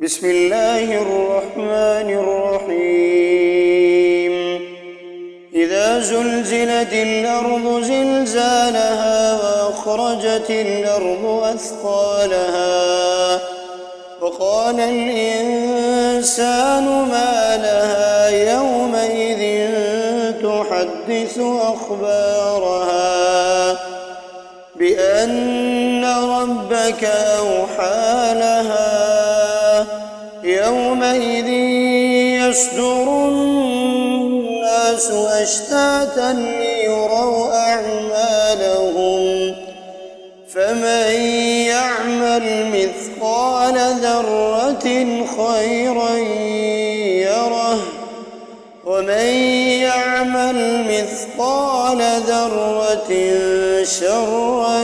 بسم الله الرحمن الرحيم إذا زلزلت الأرض زلزالها وأخرجت الأرض أثقالها وقال الإنسان ما لها يومئذ تحدث أخبارها بأن ربك أوحى لها يومئذ يصدر الناس أشتاتا ليروا أعمالهم فمن يعمل مثقال ذرة خيرا يره ومن يعمل مثقال ذرة شرا